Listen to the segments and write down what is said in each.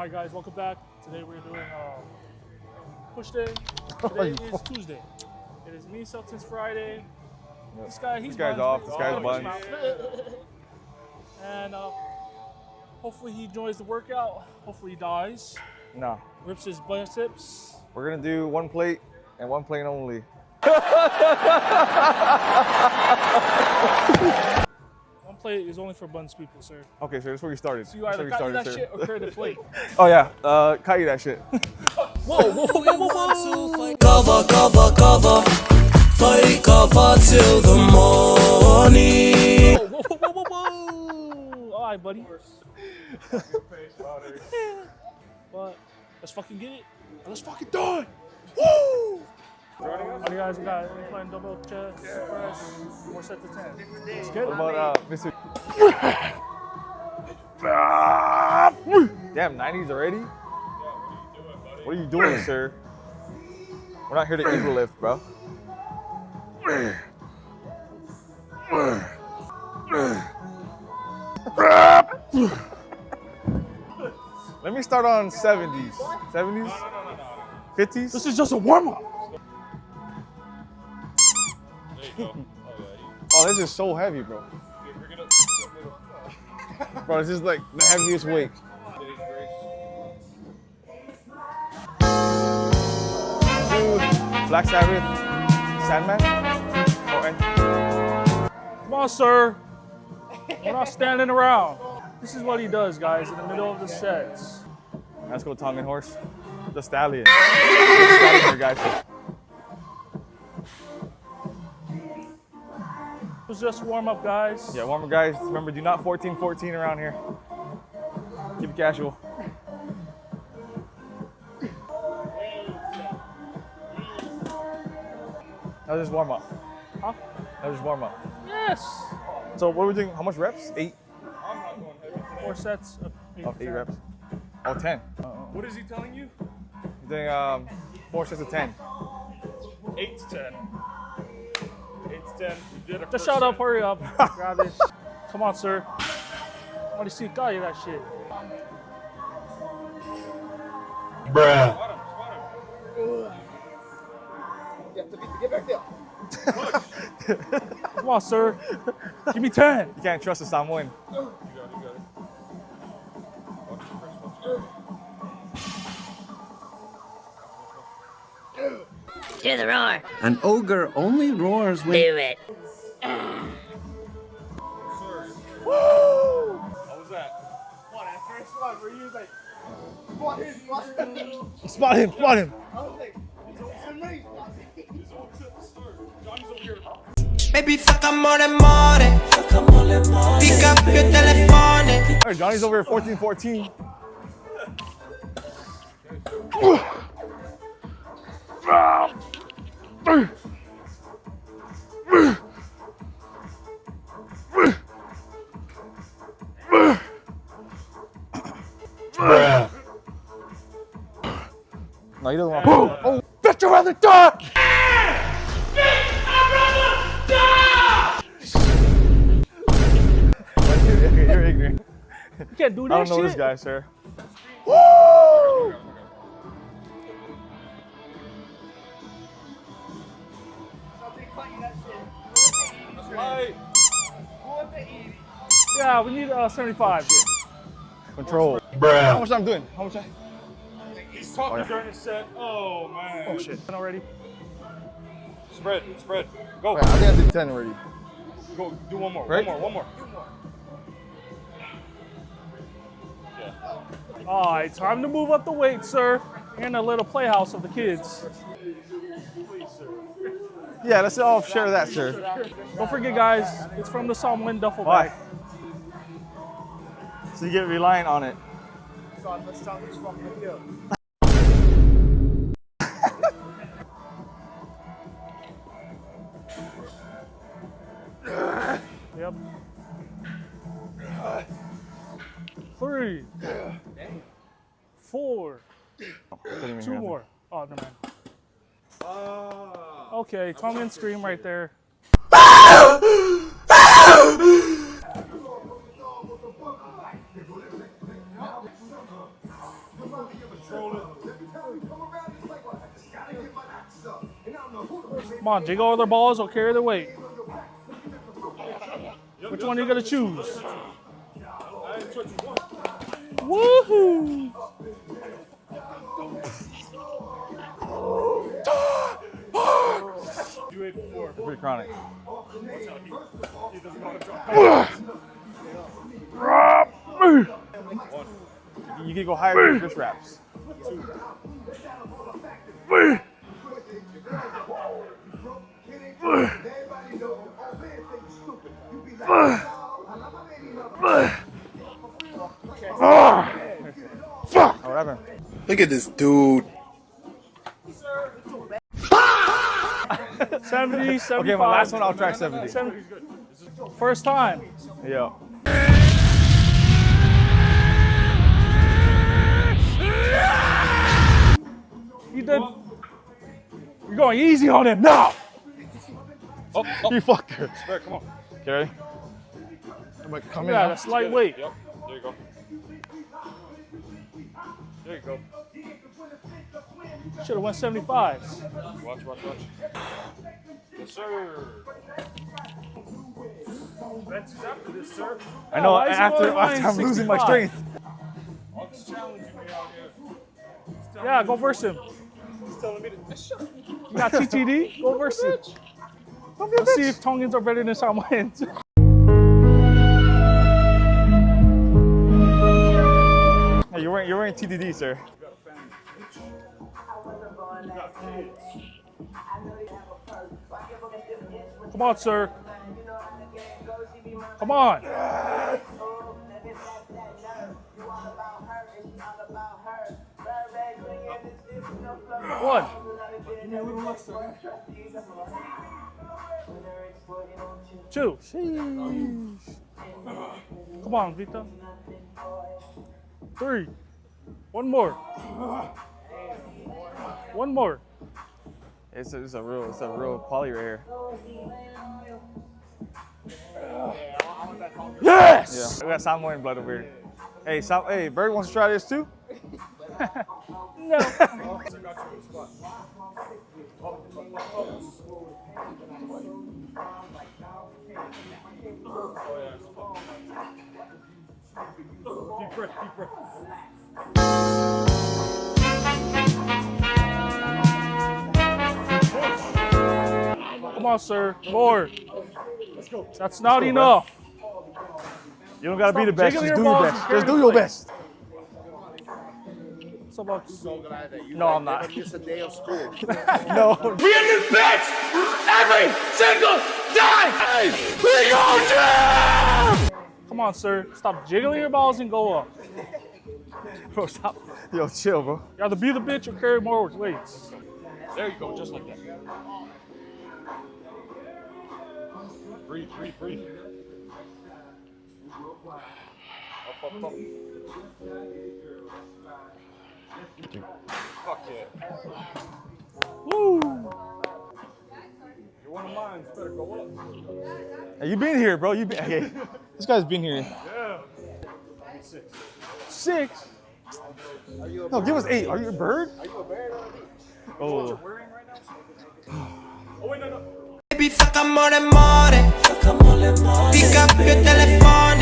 Alright guys, welcome back. Today we're doing push day. Today is Tuesday. It is me, Celtin's Friday. Yep. This guy's off. This guy's buns. And hopefully he enjoys the workout. Hopefully he dies. No. Rips his biceps. We're gonna do one plate and one plate only. One plate is only for buns people, sir. Okay, sir, that's where you started. So you either cut that shit or carry the plate. Oh yeah, cut you that shit. Whoa. Cover, fight cover till the morning. Whoa. All right, buddy. But let's fucking get it. Let's fucking do it. Woo! Alright guys, we got incline double chest press, 4 sets of 10. Let's get it. What about Mr. Damn, 90s already? What are you doing, sir? We're not here to eagle lift, bro. Let me start on 70s. 70s? 50s? This is just a warm-up. Oh, this is so heavy, bro. Bro, this is like the heaviest weight. Dude, Black Sabbath, Sandman? Come on, sir. We're not standing around. This is what he does, guys, in the middle of the sets. Let's go Tongan horse. The stallion. The stallion here, guys. It was just warm up, guys. Yeah, warm up, guys. Remember, do not 14-14 around here. Keep it casual. That was just warm up. Huh? That was just warm up. Yes. So what are we doing? How much reps? 8? I'm not going heavy. 4 sets of 8. Of 8 reps. Oh, 10. What is he telling you? He's doing 4 sets of 10. 8 to 10. 8 to 10. You did a Just shut up, hurry up. Grab it. Come on, sir. What do you see? Got you that shit. Bruh. Spot him. Get back there. Come on, sir. Give me 10. You can't trust the Samoan. You got it. Watch the press. Do the roar. An ogre only roars when... Do it. Woo! How was that? What, that first one where you was like, spot him. Spot him, spot him. I was like, he's over somebody. Johnny's over here. Baby, fuck amore. Pick up your telephone. All right, Johnny's over here 14-14. No, he doesn't want to. Oh, bitch, you'd rather die! You're ignorant. You can't do that I don't know shit. this guy, sir. Woo! Right. Yeah, we need 75. Control. How Bruh. much I'm doing? How much? He's talking during his set. Oh, man. Oh shit. Already? Spread. Go. Wait, I think I did 10 already. Go. Do one more. Right? One more. Alright, time to move up the weight, sir. In the little playhouse of the kids. Yeah, let's all share that, sir. Don't forget, guys, it's from the Samoan duffel Why? bag. So you get reliant on it. So let's start this fucking kill. Yep. 3, 4, 2 more. Oh, never mind. Okay, Tongan scream right there. Come on, jiggle all their balls or carry their weight. Which one are you gonna choose? Woohoo! You ate before. Pretty chronic. He doesn't want to drop. You can go higher than wrist wraps. Oh, what happened? Look at this dude. 70, 75. Okay, my last one, I'll try 70. 70. First time. Yeah. You did. You're going easy on him now. Oh, you fucked her. There, come on. Okay, ready? I'm like, come in. Yeah, now. that's lightweight. Yep. There you go. There you go. Should have went 75. Watch. Yes, sir. Bench is after this, sir. I know, why is he after only weighing I'm losing my 65? strength. Hawk's challenging me out here. Yeah, go verse him. He's telling me to shut up. You got TTD? Go verse him. Let's see if Tongans are better than Samoans. Hey, you're wearing TDD, sir. Come on, sir. Come on. One. Two. Come on, Vita. Three. One more. One more. It's a real quality right here. Yes! Yeah, we got Samoan blood over here. Hey, hey, Bird wants to try this too? No. Deep breath. Come on, sir. More. That's not enough. You don't gotta be the best, jiggling just your do your balls best. and Just do carry your the best. So about So glad that you No, I'm not. miss a day of school. No. We in this bitch every single day. We go gym. Come on, sir. Stop jiggling your balls and go up. Bro, stop. Yo, chill, bro. You either be the bitch or carry more weights. There you go, just like that. Breathe. Up. Fuck yeah. Woo! You're one of mine, you better go up. Hey, you been here, bro. You been. Hey, this guy's been here. Yeah. 6. No, give us 8. Are you a bird? Are you a bird or a bee? Oh. Wearing right now? Oh, wait, no. Baby, fuck amore. Pick up your telephone.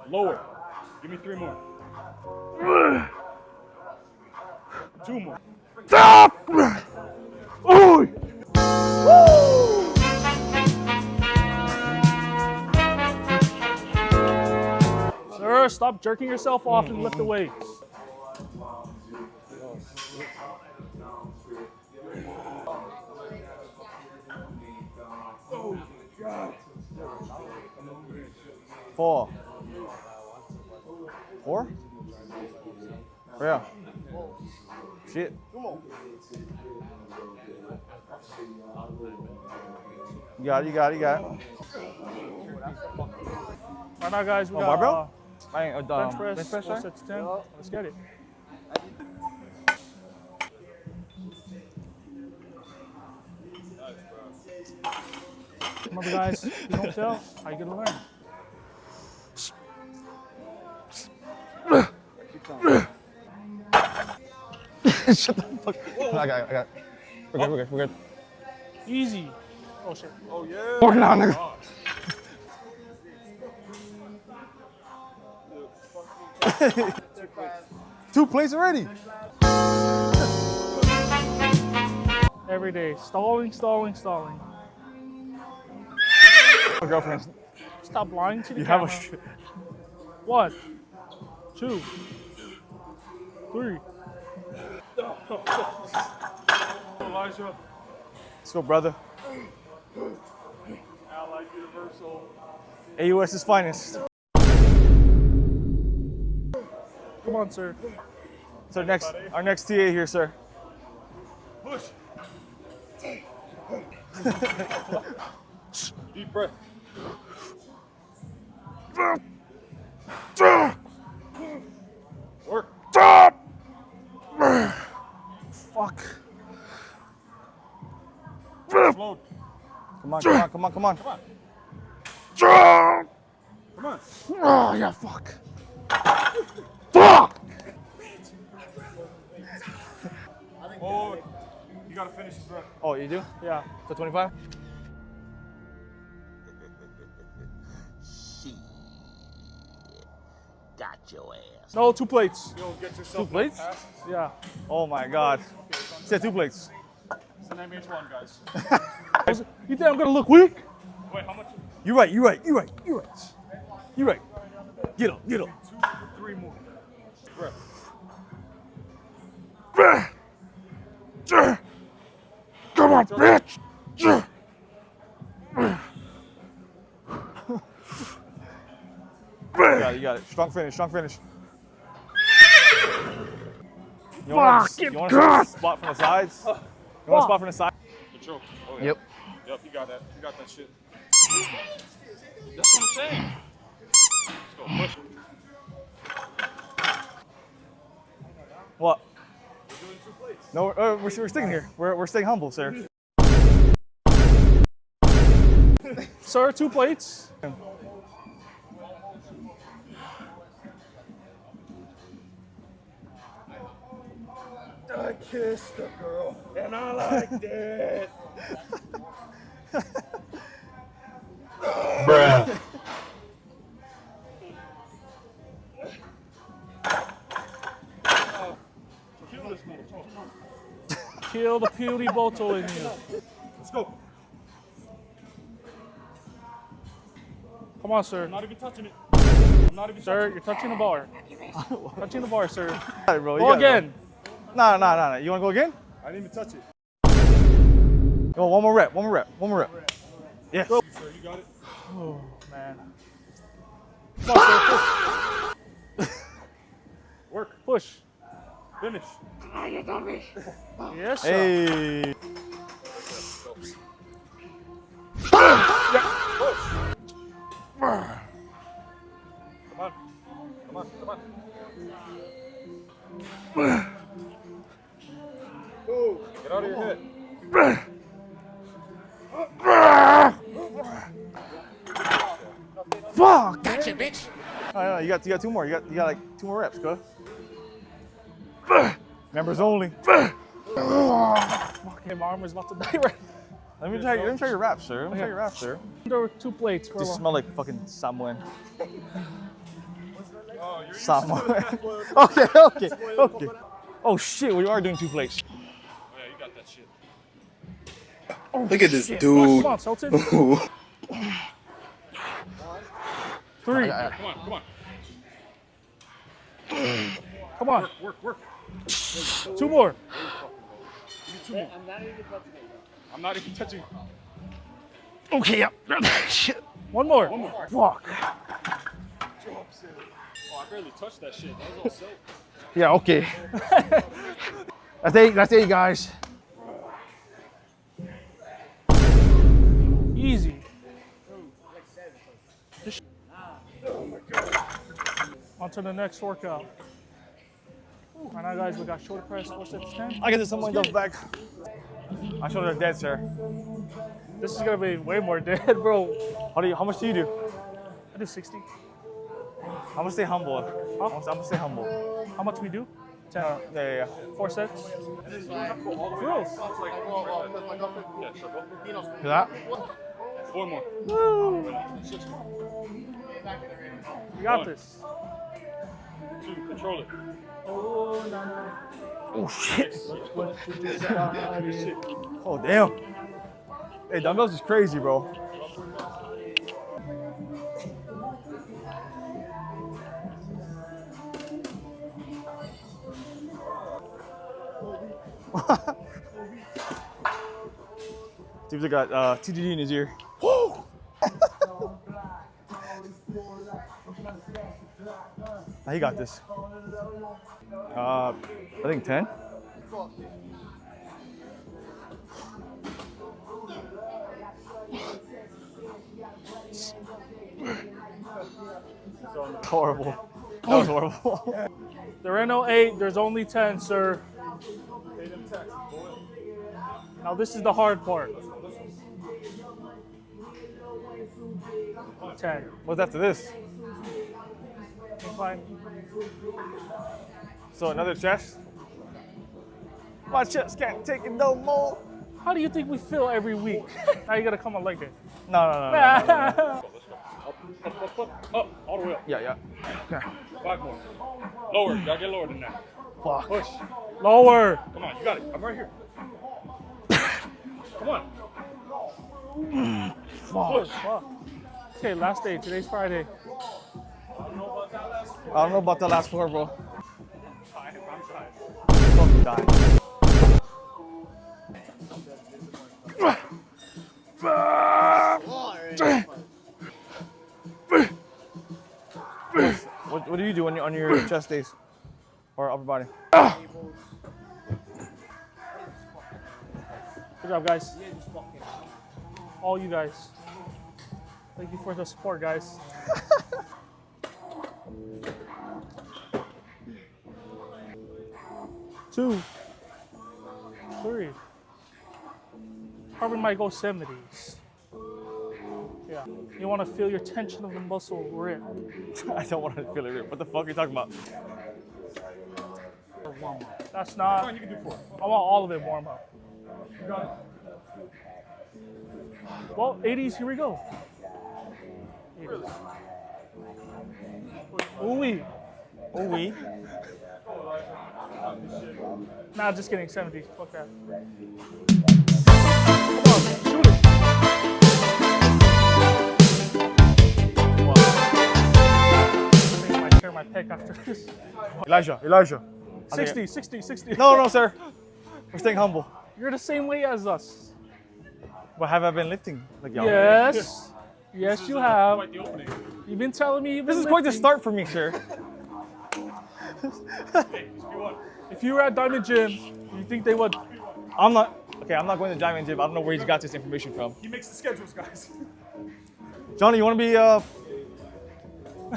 Lower. Give me 3 more. 2 more. Sir, stop jerking yourself off and lift the weights. Four. 4? Oh, yeah. Shit. You got it. Right now, guys, we Oh, got barbell? bench press. Bench press, 4 right? sets of 10. Let's get it. Remember, guys, if you don't fail, how you gonna learn? Shut the fuck. I got it. We're good. Easy. Oh shit. Working on, nigga. Two plates already. Every day. Stalling. My girlfriend. Stop lying to the You have camera. a 1, 2, 3. Elijah, Let's go, brother. Allied Universal. AUS's finest. Come on, sir. So our next TA here, sir. Push. Deep breath. Work. Fuck. Explode. Come on. Come on. Oh, yeah, fuck. Oh, you gotta finish this rep. Oh, you do? Yeah. So 25? Got your ass. No, 2 plates. You'll get yourself 2 plates? Yeah. Oh my God. Said 2 plates. It's an MH1, guys. You think I'm gonna look weak? Wait, how much? You're right. Get up. 2 to 3 more. Breath. Come on, bitch! You got it. Strong finish. You want to spot from the sides? You want to spot from the side? The choke. Oh, yeah. Yep. Yep, you got that. You got that shit. That's what I'm saying. Let's go. Push. What? We're doing 2 plates. No, we're sticking here. We're staying humble, sir. Sir, 2 plates. I kissed a girl, and I liked it. Bruh. Kill this motherfucker. Kill the puny boto in you. Let's go. Come on, sir. I'm not even touching it. I'm not even Sir, touching you're touching the bar. Touching the bar, sir. All right, bro. Go again. No. You want to go again? it. I didn't even touch it. Go one more rep. Yes. Sir, you got it. Oh, man. Come on, sir. Work. Push. Finish. Yes, sir. Hey. Come on. Go. Get out of your head. Fuck. Gotcha, bitch. No, you got 2 more. You got like 2 more reps, go. Members only. Okay, my arm is about to die right Let me try your wraps, sir. Under 2 plates. For Just smell like fucking Samuel. Oh, you're Samuel. used to Okay. Oh shit, we are doing 2 plates. Oh, yeah, you got that shit. Look at this Come dude. on, Celtin. 3. Come on. Come on. Work. 2 more. Give me 2 more. I'm not even touching. Okay, yeah. Shit. 1 more. Fuck. Oh, I barely touched that shit. That was all silk. Yeah, okay. That's it, guys. Easy. On to the next workout. Right now, guys, we got shoulder press, 4 sets, 10. I get this someone else back. My shoulders are dead, sir. This is gonna be way more dead, bro. How much do you do? I do 60. I'm gonna stay humble. I'm gonna stay humble. How much we do? 10. Yeah. 4 sets. Gross. Yeah, circle. Hear that? 4 more. We got this. 2, control it. Oh shit. Oh damn. Hey, dumbbells is crazy, bro. Seems like got TDD in his ear. Woo! He got this. I think 10. Horrible. That was horrible. There are no 8, there's only 10, sir. Now this is the hard part. 10. What's after this? Fine. So another chest? My chest can't take it no more. How do you think we feel every week? Now you gotta come on like this. No. Up, all the way up. Yeah. Okay. 5 more. Lower, you gotta get lower than that. Fuck. Push. Lower. Come on, you got it. I'm right here. Come on. Push. Fuck. Okay, last day. Today's Friday. I don't know about the last 4, bro. I'm tired. Fucking die. What do you do on your chest days or upper body? Good job, guys. All you guys. Thank you for the support, guys. Two, 3. Probably might go 70s. Yeah. You want to feel your tension of the muscle rip. I don't want to feel it. What the fuck are you talking about? That's not. You can do 4. I want all of it warm up. Well, 80s, here we go. 80s. Ooh-wee. Ooh-wee. Nah, just kidding, 70s. Fuck that. Come on, man, shoot it. I might tear my pec after this. Elijah. 60, 60, 60. No, sir. We're staying humble. You're the same weight as us. But have I been lifting like y'all? Yes. Yes, you have. Quite the opening. You've been telling me you've been This is quite the lifting. start for me, sir. Hey, just be 1. If you were at Diamond Gym, you think they would? I'm not going to Diamond Gym. I don't know where he's got this information from. He makes the schedules, guys. Johnny, you want to be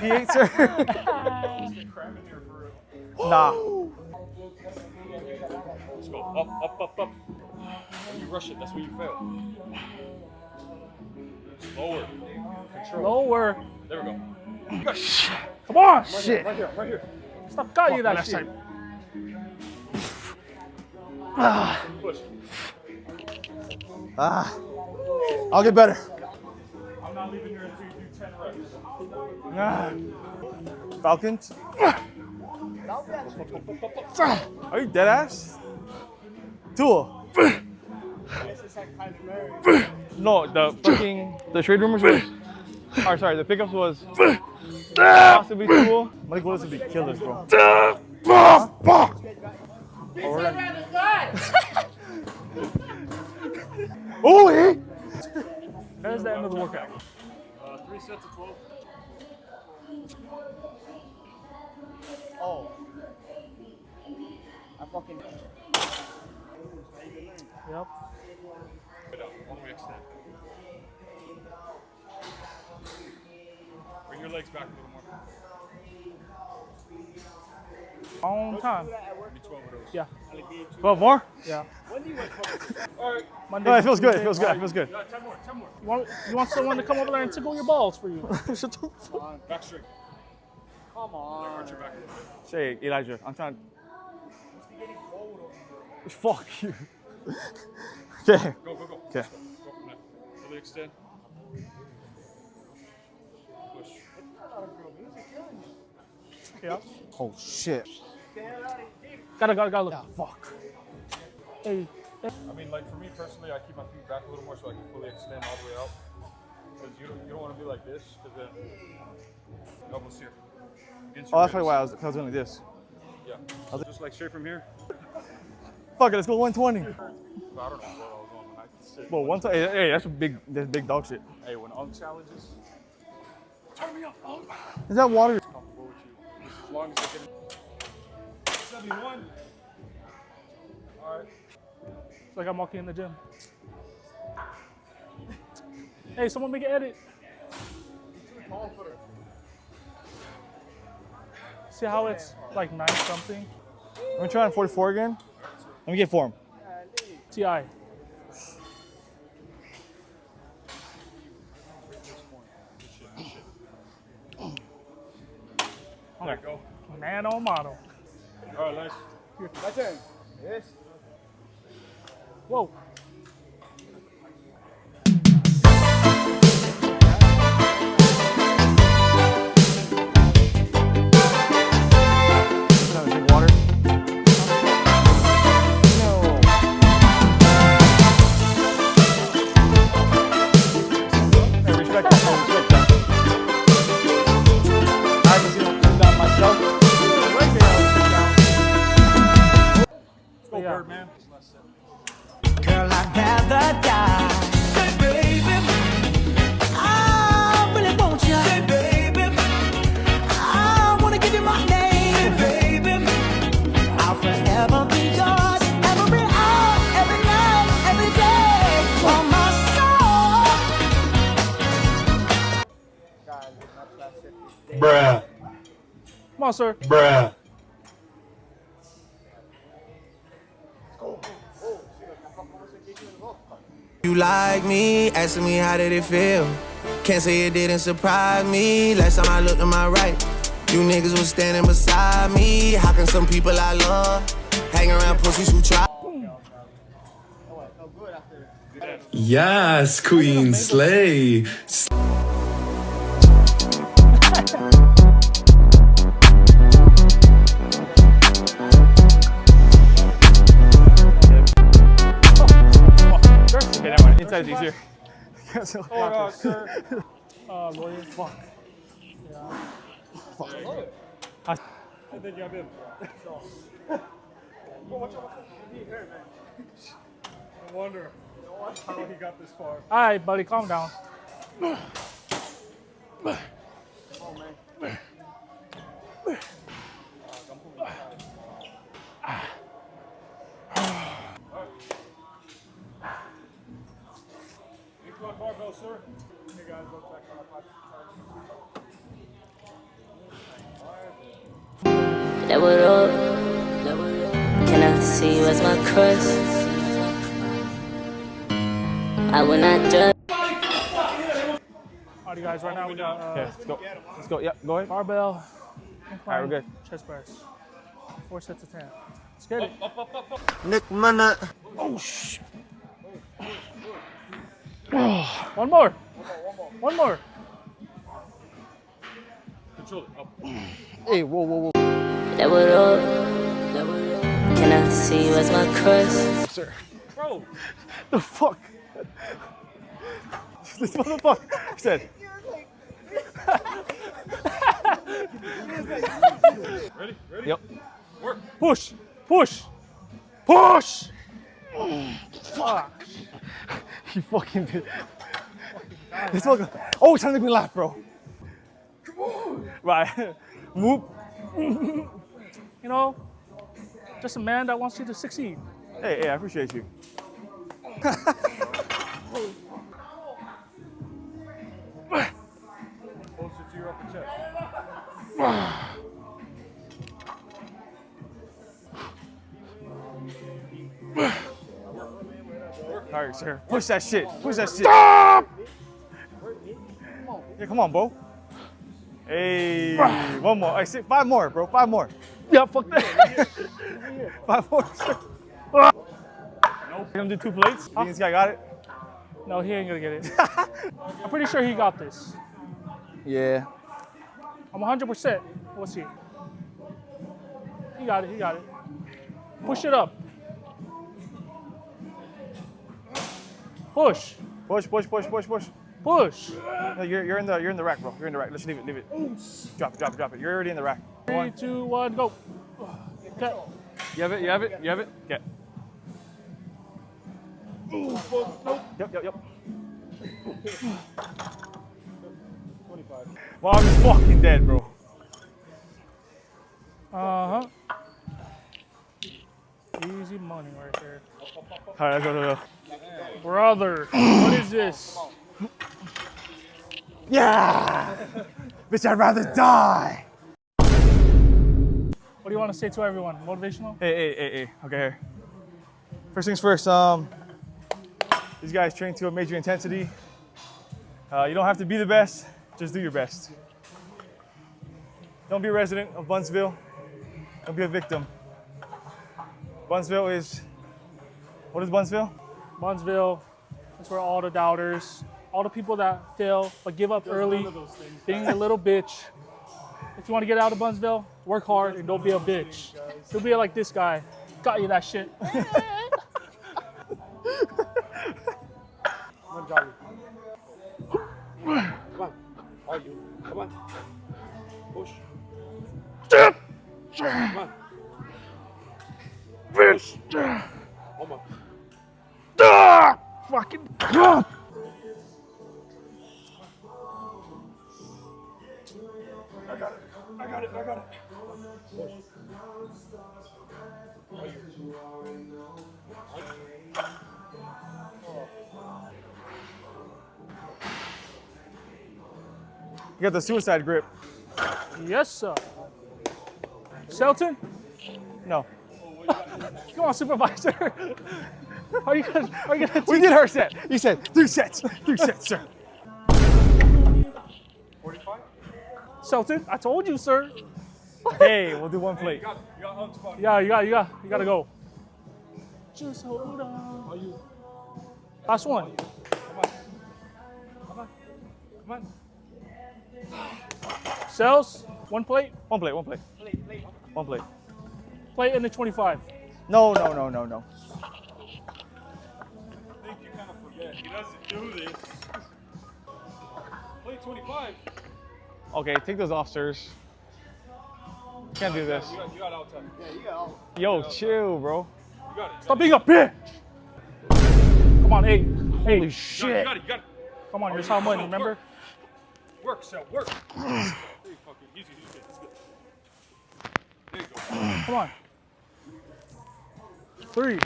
P8, sir? Cram in here for real. Nah. Let's go. Up. When you rush it, that's when you fail. Lower. Control. Lower. There we go. Come on. Shit. Right here. Stop cutting you that shit. Push. I'll get better. I'm not leaving here until you do 10 reps. Falcons? Are you dead ass? Tua. No, the trade rumors was. Sorry, the pickups was possibly Tua. Malik Willis would be killers, bro. Oh, hey! That is the end of the workout. 3 sets of 12. Oh. I fucking. Yep. All the way extend. Bring your legs back a little more. On time. Maybe 12 of those. Yeah. 12 more? Yeah. All right. Monday. No, it feels good. It Tuesday. feels good. It feels good. 10 more. 10 more. You want someone to come over there and tickle your balls for you? Shut the fuck. Back straight. Come on. Arch your back. Say, Elijah, I'm trying. Fuck you. Okay. Go, go, go. Okay. Go from there. Really extend. Push. Yeah. Oh shit. Gotta look. Fuck. Hey. I mean, like for me personally, I keep my feet back a little more so I can fully extend all the way out. Because you don't want to be like this, because then elbows here. Against your Oh, that's probably ribs. why I was doing like this. Yeah. So just like straight from here. Fuck it, let's go 120. But I don't know where I was going when I could sit. Well, hey, that's big dog shit. Hey, when challenges, turn me up. Is that water? Comfortable with you. Just as long as I can. 71. All right. It's like I'm walking in the gym. Hey, someone make an edit. See how it's like 9 something? Let me try on 44 again. Let me get form. TI. There you go. Man on model. All right, nice. My turn. Yes. Whoa. Drink water. No. Hey, respect that. Respect that. I just gonna down myself. Go, Yeah. Birdman. Girl, I'd rather die. Say, baby, I really want you. Say, baby, I wanna give you my name. Say, baby, I'll forever be yours. Every hour, every night, every day. For my soul. Bruh. Come on, sir. Bruh. You like me, asking me how did it feel. Can't say it didn't surprise me. Last time I looked to my right, you niggas was standing beside me. How can some people I love hang around pussies who try? Yes, Queen Slay. Okay, never mind. Inside's easier. Hold on, sir. Lawyer. Fuck. I think you have him. No wonder how he got this far. All right, buddy, calm down. Barbell, sir. Hey guys, go check out my Level up. Can I see you as my crush? I will not judge. All right, guys, right now we got Okay, let's go. Let's go. Yeah, go ahead. barbell, incline, All right, we're good. chest press, 4 sets of 10. Let's get it. Nick Mana. Oh, shit. One more. One more. Control it. Up. Hey, whoa. Level up. Can I see you as my crush? Sir. Bro. The fuck? This motherfucker said. Ready? Ready? Yep. Work. Push. Push. Push. Fuck. He fucking did. This fucking. Oh, it's time to make me laugh, bro. Come on. Right. Whoop. You know, just a man that wants you to succeed. Hey, I appreciate you. Closer to your upper chest. All right, sir. Push that shit. Push that shit. Stop! Yeah, come on, bro. Hey, one more. I see 5 more, bro. 5 more. Yeah, fuck that. 5 more. Nope. You're gonna do 2 plates? You think this guy got it? No, he ain't gonna get it. I'm pretty sure he got this. Yeah. I'm 100%. Let's see. He got it. He got it. Push it up. Push. Push, push, push, push, push. Push. No, you're in the rack, bro. You're in the rack. Let's leave it, leave it. Drop it, drop it, drop it. You're already in the rack. 3, 2, 1, go. Okay. You have it, you have it, you have it? Yeah. Yep, yep, yep. 25. Well, I'm just fucking dead, bro. Uh-huh. Easy money right there. All right, let's go, let's go. Brother, what is this? Yeah! Bitch, I'd rather die. What do you want to say to everyone? Motivational? Hey. Okay, here. First things first, these guys train to a major intensity. You don't have to be the best, just do your best. Don't be a resident of Buntsville. Don't be a victim. Buntsville is, what is Buntsville? Buntsville, that's where all the doubters, all the people that fail but give up early, being a little bitch. If you want to get out of Buntsville, work hard and don't be a bitch. Don't be like this guy. Got you that shit. Come on, Johnny. Come on. Are you? Come on. Push. Come on. Push. Come on. Fucking. I got it. Push. You got the suicide grip. Yes, sir. Celtin? No. Come on, supervisor. Are you gonna We teach? did her set. You said 3 sets. 3 sets, sir. 45? Celtin, I told you, sir. Hey, we'll do 1 plate. You got hung spot. Yeah, you gotta go. Just hold on. Are you? Last one. Come on. Cells, 1 plate. 1 plate, 1 plate. 1 plate. Plate in the 25. No. I think you kind of forget. He doesn't do this. Play 25. Okay, take those off, sirs. Can't do this. You got out time. Yeah, you got out. Yo, chill, bro. You got it. Stop being a bitch. Come on, 8. Holy shit. You got it. Come on, here's how much, remember? Work, Sal, work. There you fucking easy. That's good. There you go. Come on. 3,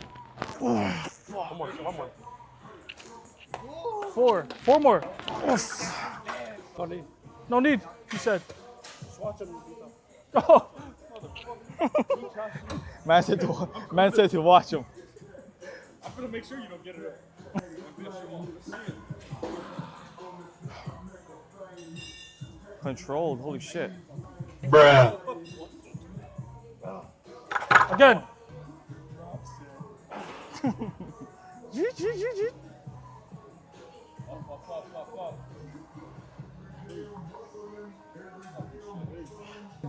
One more. 4. 4 more. No need, you said. Oh, Man said to watch him. I'm gonna make sure you don't get it. Controlled, holy shit. again.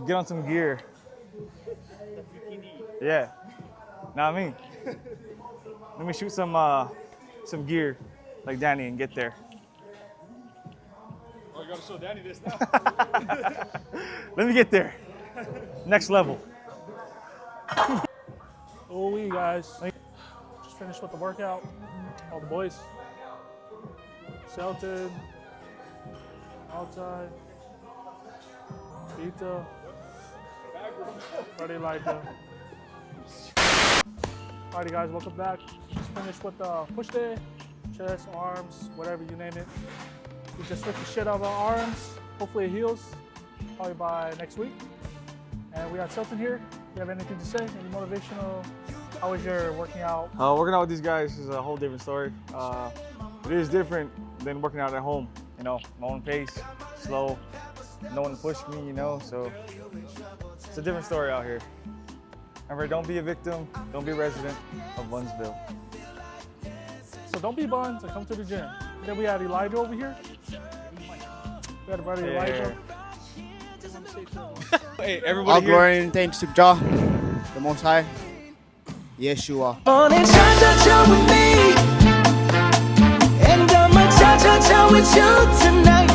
Get on some gear. Yeah. Know what I mean? Let me shoot some gear like Danny and get there. Oh, you gotta show Danny this now. Let me get there. Next level. Oh, we guys. Just finished with the workout. All the boys. Celtin. Outside. Pizza. Ready like that. Alrighty guys, welcome back. Just finished with the push day, chest, arms, whatever you name it. We just ripped the shit out of our arms. Hopefully it heals. probably by next week. And we got Celtin here. You have anything to say? Any motivational? How was your working out? Working out with these guys is a whole different story. It is different than working out at home. You know, my own pace, slow, no one to push me, you know, so it's a different story out here. Remember, don't be a victim, don't be a resident of Bunsville. So don't be buns and come to the gym. And then we had Elijah over here. We had a buddy Elijah. Hey, All everybody here. glory and thanks to Jah, the Most High, Yeshua. On and cha-cha-cha with me, and I'ma cha-cha-cha with you tonight.